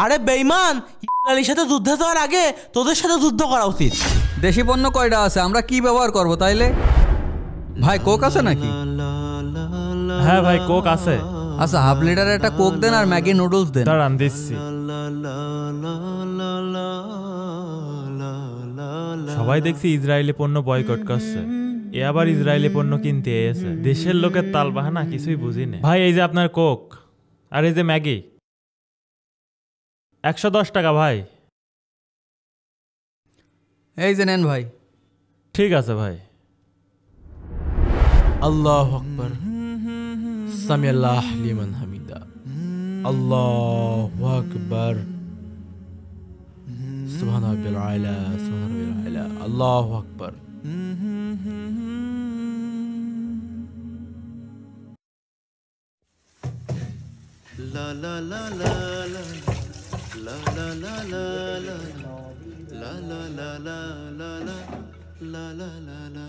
আরে বেঈমান, ইসরায়েলের সাথে যুদ্ধে যাওয়ার আগে তোদের সাথে যুদ্ধ করা উচিত। দেশি পণ্য কয়টা আছে, আমরা কি ব্যবহার করব তাইলে? ভাই কোক আছে নাকি? হ্যাঁ ভাই, কোক আছে। আচ্ছা, হাফ লিটারের একটা কোক দেন আর ম্যাগি নুডলস দেন। দাঁড়ান দিচ্ছি। সবাই দেখছি ইসরায়েলি পণ্য বয়কট করছে, এ আবার ইসরায়েলি পণ্য কিনতে এসে। দেশের লোকের তাল বাহানা কিছুই বুঝি না। ভাই এই যে আপনার কোক, আর এই যে ম্যাগি, 110 টাকা ভাই। এই যে নেন ভাই। ঠিক আছে ভাই। আল্লাহু আকবার, সামিআল্লাহ লিমান হামিদা। আল্লাহু আকবার, সুবহান রাব্বিল আলা, সুবহান রাব্বিল আলা। আল্লাহু আকবার। La la la la la la la la la la la la la la la la la la la la